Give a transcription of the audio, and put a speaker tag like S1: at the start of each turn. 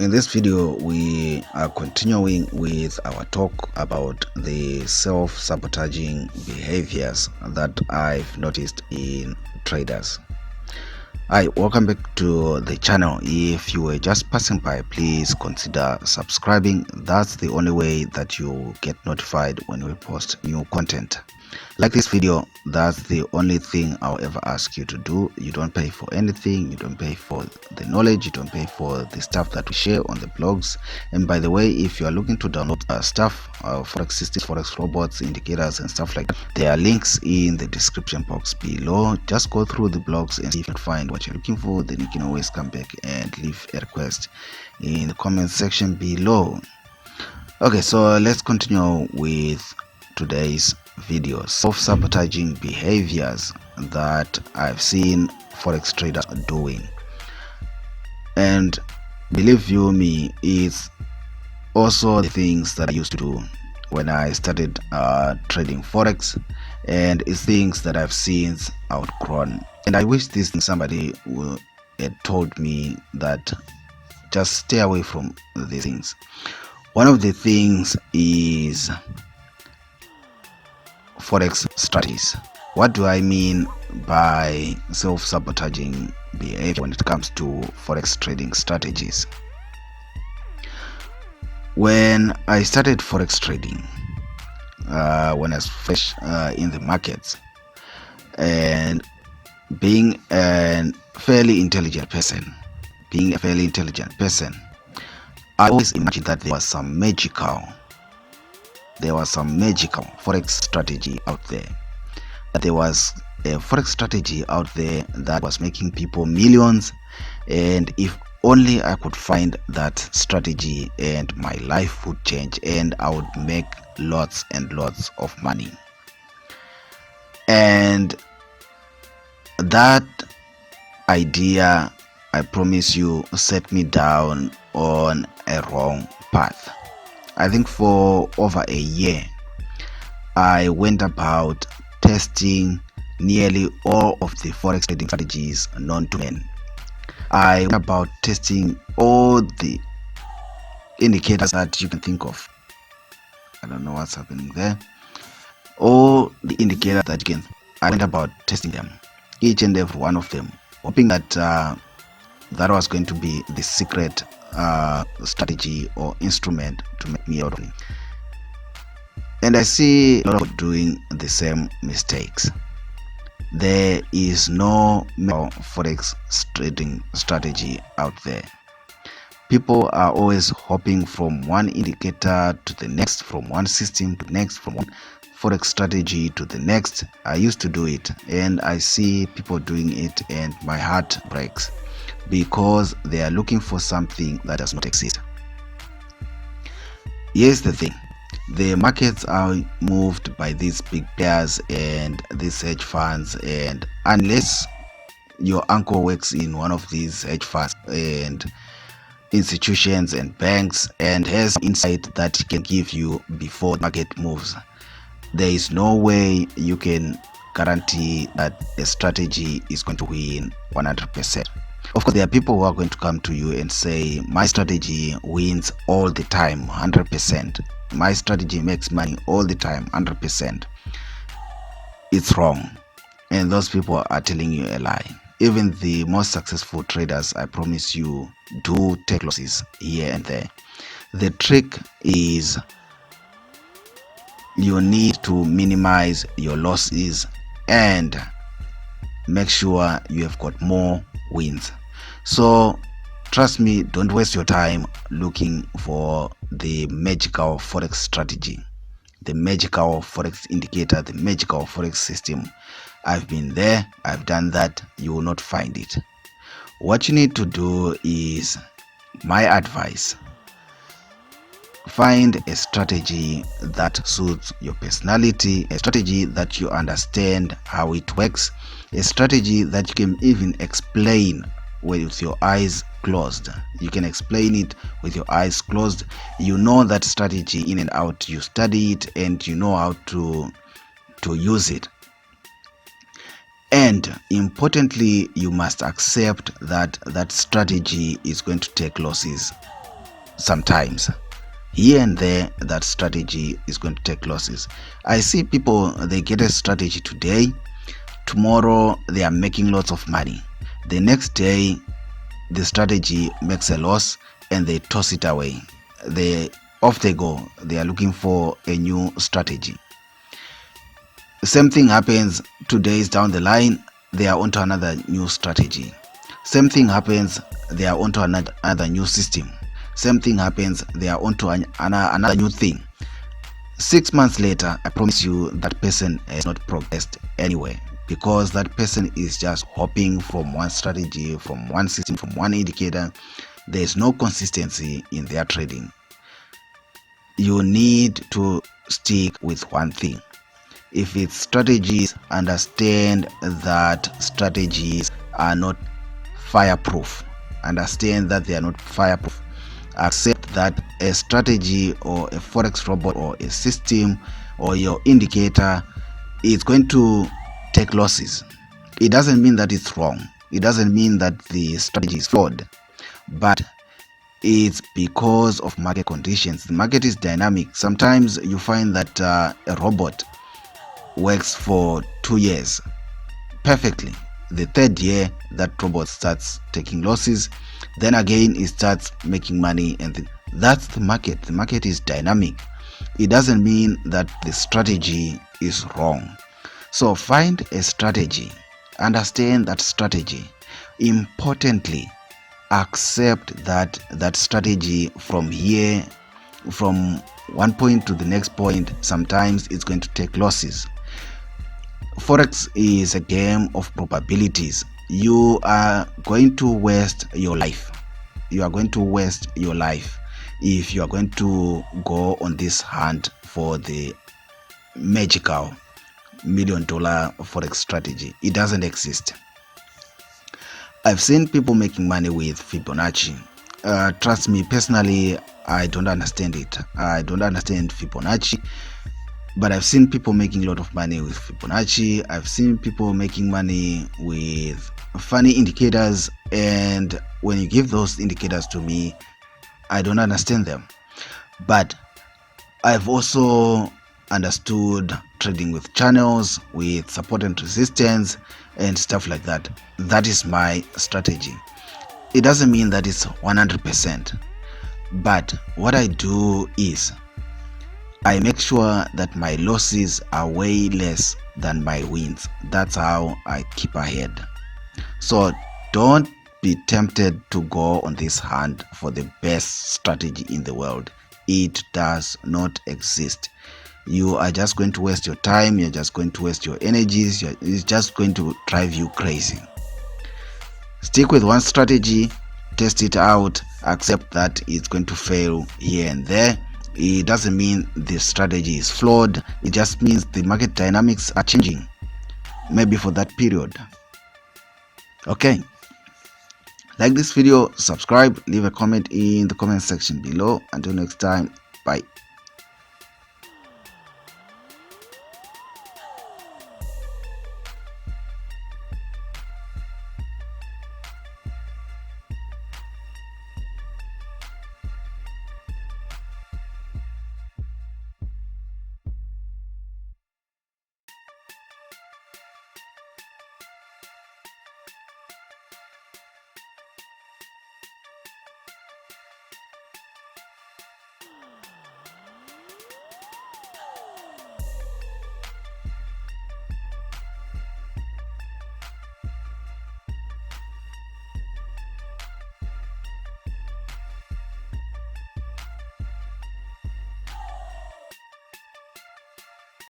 S1: In this video, we are continuing with our talk about the self-sabotaging behaviors that I've noticed in traders. Hi, welcome back to the channel. If you were just passing by, please consider subscribing. That's the only way that you get notified when we post new content. Like this video, that's the only thing I'll ever ask you to do. You don't pay for anything, you don't pay for the knowledge, you don't pay for the stuff that we share on the blogs. And by the way, if you are looking to download stuff, forex systems, forex robots, indicators and stuff like that, there are links in the description box below. Just go through the blogs and see if you can find what you're looking for. Then you can always come back and leave a request in the comment section below. Okay, so let's continue with today's video. Self-sabotaging behaviors that I've seen forex traders doing, and believe you me, it's also the things that I used to do when I started trading forex, and it's things that I've since outgrown. And I wish somebody had told me that just stay away from these things. One of the things is forex strategies. What do I mean by self-sabotaging behavior when it comes to forex trading strategies? When I started forex trading, when I was fresh in the markets, and being a fairly intelligent person, I always imagined that there was some magical forex strategy out there. That there was a forex strategy out there that was making people millions, and if only I could find that strategy, and my life would change and I would make lots and lots of money. And that idea, I promise you, set me down on a wrong path. I think for over a year, I went about testing nearly all of the forex trading strategies known to men. I went about testing all the indicators that you can think of. I don't know what's happening there. All the indicators that you can. I went about testing them, each and every one of them, hoping that that was going to be the secret strategy or instrument to make me out of it. And I see a lot of people doing the same mistakes. There is no forex trading strategy out there. People are always hopping from one indicator to the next, from one system to the next, from one forex strategy to the next. I used to do it, and I see people doing it, and my heart breaks, because they are looking for something that does not exist. Here's the thing. The markets are moved by these big players and these hedge funds, and unless your uncle works in one of these hedge funds and institutions and banks and has insight that he can give you before the market moves, there is no way you can guarantee that a strategy is going to win 100%. Of course, there are people who are going to come to you and say, my strategy wins all the time, 100%. My strategy makes money all the time, 100%. It's wrong. And those people are telling you a lie. Even the most successful traders, I promise you, do take losses here and there. The trick is you need to minimize your losses and make sure you have got more wins. So trust me, don't waste your time looking for the magical forex strategy, the magical forex indicator, the magical forex system. I've been there, I've done that. You will not find it. What you need to do is, my advice, find a strategy that suits your personality, a strategy that you understand how it works, a strategy that you can even explain with your eyes closed. You can explain it with your eyes closed. You know that strategy in and out. You study it and you know how to use it. And importantly, you must accept that that strategy is going to take losses sometimes. Here and there, that strategy is going to take losses. I see people, they get a strategy today, tomorrow they are making lots of money. The next day, the strategy makes a loss and they toss it away. Off they go. They are looking for a new strategy. Same thing happens 2 days down the line, they are onto another new strategy. Same thing happens, they are onto another new system. Same thing happens, they are onto another new thing. 6 months later, I promise you that person has not progressed anywhere, because that person is just hopping from one strategy, from one system, from one indicator. There is no consistency in their trading. You need to stick with one thing. If it's strategies, understand that strategies are not fireproof. Understand that they are not fireproof. Accept that a strategy or a forex robot or a system or your indicator is going to take losses. It doesn't mean that it's wrong. It doesn't mean that the strategy is flawed, but it's because of market conditions. The market is dynamic. Sometimes you find that a robot works for 2 years perfectly. The third year, that robot starts taking losses. Then again, it starts making money, and that's the market. The market is dynamic. It doesn't mean that the strategy is wrong. So find a strategy, understand that strategy. Importantly, accept that strategy from here, from one point to the next point, sometimes it's going to take losses. Forex is a game of probabilities. You are going to waste your life. You are going to waste your life if you are going to go on this hunt for the magical $1 million Forex strategy. It doesn't exist. I've seen people making money with Fibonacci. Trust me, personally, I don't understand it. I don't understand Fibonacci. But I've seen people making a lot of money with Fibonacci. I've seen people making money with funny indicators, and when you give those indicators to me, I don't understand them. But I've also understood trading with channels, with support and resistance and stuff like that. That is my strategy. It doesn't mean that it's 100%, but what I do is I make sure that my losses are way less than my wins. That's how I keep ahead. So don't be tempted to go on this hunt for the best strategy in the world. It does not exist. You are just going to waste your time. You're just going to waste your energies. It's just going to drive you crazy. Stick with one strategy, test it out, accept that it's going to fail here and there. It doesn't mean the strategy is flawed. It just means the market dynamics are changing, maybe for that period. Okay, like this video, subscribe, leave a comment in the comment section below. Until next time, bye.